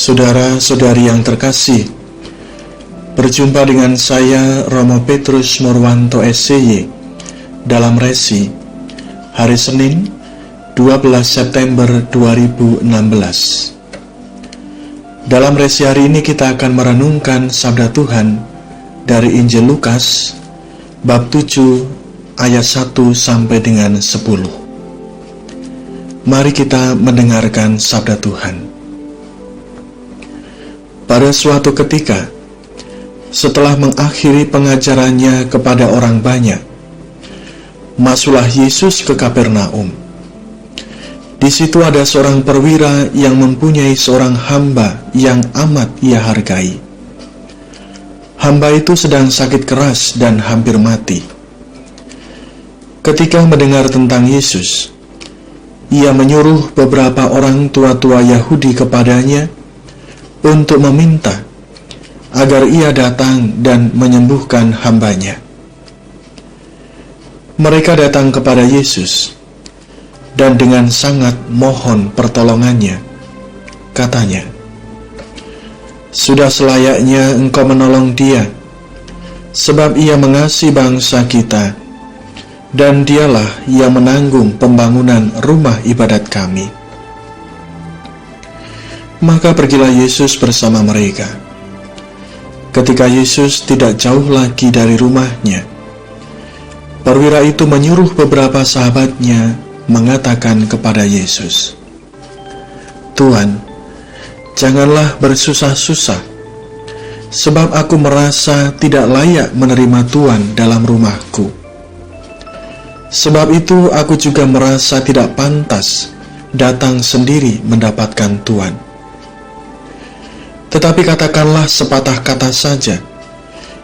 Saudara-saudari yang terkasih, berjumpa dengan saya Romo Petrus Murwanto SCY dalam resi hari Senin 12 September 2016. Dalam resi hari ini kita akan merenungkan sabda Tuhan dari Injil Lukas bab 7 ayat 1 sampai dengan 10. Mari kita mendengarkan sabda Tuhan. Pada suatu ketika, setelah mengakhiri pengajarannya kepada orang banyak, masuklah Yesus ke Kapernaum. Di situ ada seorang perwira yang mempunyai seorang hamba yang amat ia hargai. Hamba itu sedang sakit keras dan hampir mati. Ketika mendengar tentang Yesus, ia menyuruh beberapa orang tua-tua Yahudi kepadanya untuk meminta agar ia datang dan menyembuhkan hambanya. Mereka datang kepada Yesus dan dengan sangat mohon pertolongannya. Katanya, "Sudah selayaknya engkau menolong dia, sebab ia mengasihi bangsa kita, dan dialah yang menanggung pembangunan rumah ibadat kami." Maka pergilah Yesus bersama mereka. Ketika Yesus tidak jauh lagi dari rumahnya, perwira itu menyuruh beberapa sahabatnya mengatakan kepada Yesus, "Tuhan, janganlah bersusah-susah, sebab aku merasa tidak layak menerima Tuhan dalam rumahku. Sebab itu aku juga merasa tidak pantas datang sendiri mendapatkan Tuhan. Tetapi katakanlah sepatah kata saja,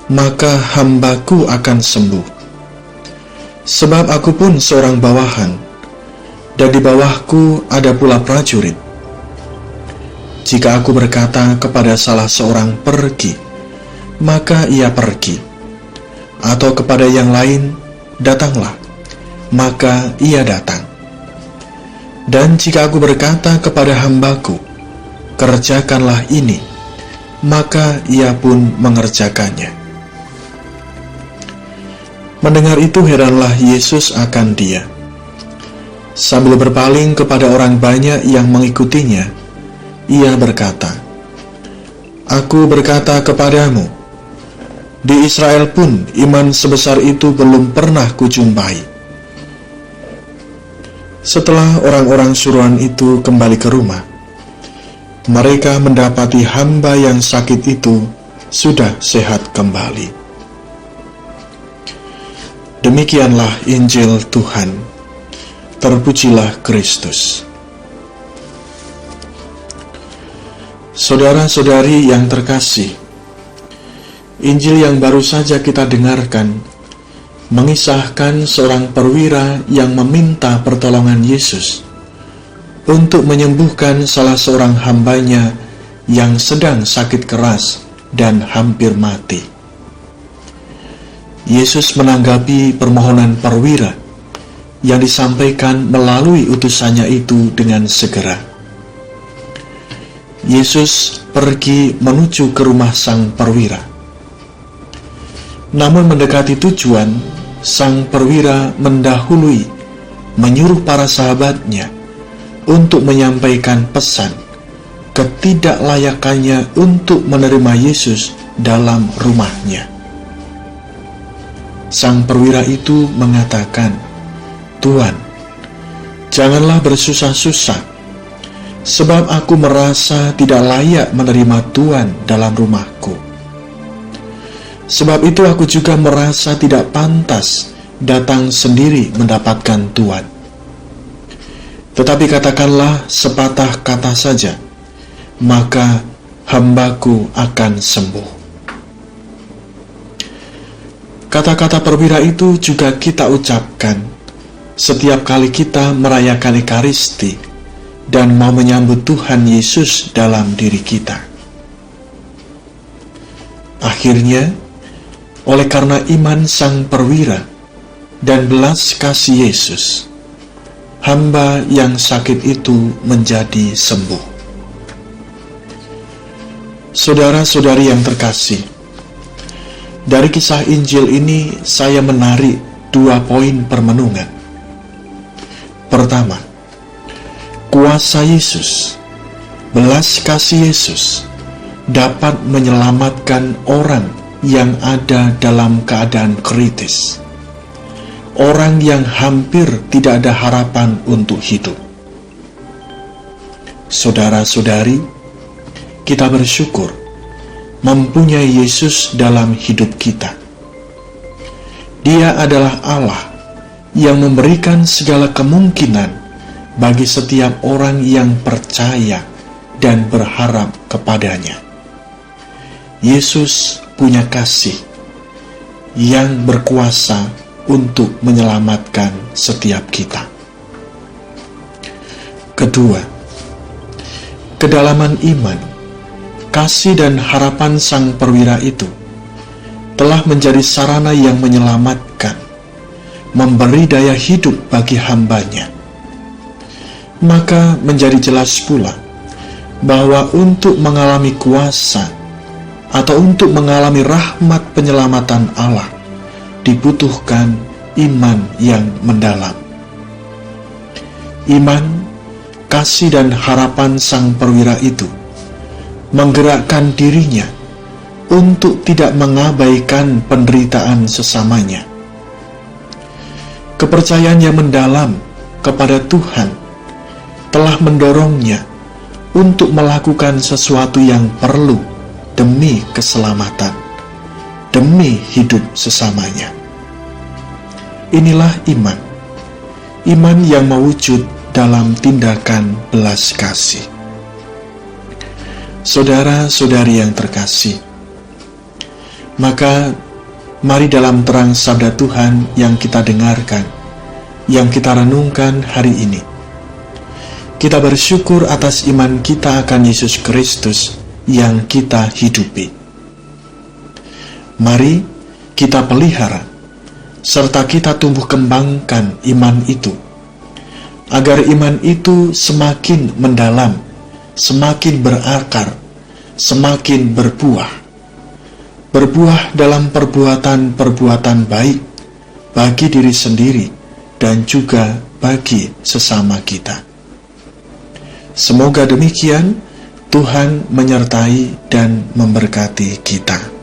maka hambaku akan sembuh. Sebab aku pun seorang bawahan, dan di bawahku ada pula prajurit. Jika aku berkata kepada salah seorang pergi, maka ia pergi. Atau kepada yang lain, datanglah, maka ia datang. Dan jika aku berkata kepada hambaku, kerjakanlah ini, maka ia pun mengerjakannya." Mendengar itu heranlah Yesus akan dia. Sambil berpaling kepada orang banyak yang mengikutinya, ia berkata, "Aku berkata kepadamu, di Israel pun iman sebesar itu belum pernah kujumpai." Setelah orang-orang suruhan itu kembali ke rumah, mereka mendapati hamba yang sakit itu sudah sehat kembali. Demikianlah Injil Tuhan. Terpujilah Kristus. Saudara-saudari yang terkasih, Injil yang baru saja kita dengarkan mengisahkan seorang perwira yang meminta pertolongan Yesus untuk menyembuhkan salah seorang hambanya yang sedang sakit keras dan hampir mati. Yesus menanggapi permohonan perwira yang disampaikan melalui utusannya itu dengan segera. Yesus pergi menuju ke rumah sang perwira. Namun mendekati tujuan, sang perwira mendahului, menyuruh para sahabatnya untuk menyampaikan pesan ketidaklayakannya untuk menerima Yesus dalam rumahnya. Sang perwira itu mengatakan, "Tuhan, janganlah bersusah-susah, sebab aku merasa tidak layak menerima Tuhan dalam rumahku. Sebab itu aku juga merasa tidak pantas datang sendiri mendapatkan Tuhan. Tetapi katakanlah sepatah kata saja, maka hambaku akan sembuh." Kata-kata perwira itu juga kita ucapkan setiap kali kita merayakan Ekaristi dan mau menyambut Tuhan Yesus dalam diri kita. Akhirnya, oleh karena iman sang perwira dan belas kasih Yesus, hamba yang sakit itu menjadi sembuh. Saudara-saudari yang terkasih, dari kisah Injil ini saya menarik 2 poin permenungan. Pertama, kuasa Yesus, belas kasih Yesus dapat menyelamatkan orang yang ada dalam keadaan kritis, orang yang hampir tidak ada harapan untuk hidup. Saudara-saudari, kita bersyukur mempunyai Yesus dalam hidup kita. Dia adalah Allah yang memberikan segala kemungkinan bagi setiap orang yang percaya dan berharap kepadanya. Yesus punya kasih yang berkuasa untuk menyelamatkan setiap kita. Kedua, kedalaman iman, kasih dan harapan sang perwira itu telah menjadi sarana yang menyelamatkan, memberi daya hidup bagi hambanya. Maka menjadi jelas pula bahwa untuk mengalami kuasa atau untuk mengalami rahmat penyelamatan Allah dibutuhkan iman yang mendalam. Iman, kasih dan harapan sang perwira itu menggerakkan dirinya untuk tidak mengabaikan penderitaan sesamanya. Kepercayaan yang mendalam kepada Tuhan telah mendorongnya untuk melakukan sesuatu yang perlu demi keselamatan, demi hidup sesamanya. Inilah iman, iman yang mewujud dalam tindakan belas kasih. Saudara-saudari yang terkasih, maka mari dalam terang sabda Tuhan yang kita dengarkan, yang kita renungkan hari ini, kita bersyukur atas iman kita akan Yesus Kristus yang kita hidupi. Mari kita pelihara serta kita tumbuh kembangkan iman itu, agar iman itu semakin mendalam, semakin berakar, semakin berbuah dalam perbuatan-perbuatan baik bagi diri sendiri dan juga bagi sesama kita. Semoga demikian Tuhan menyertai dan memberkati kita.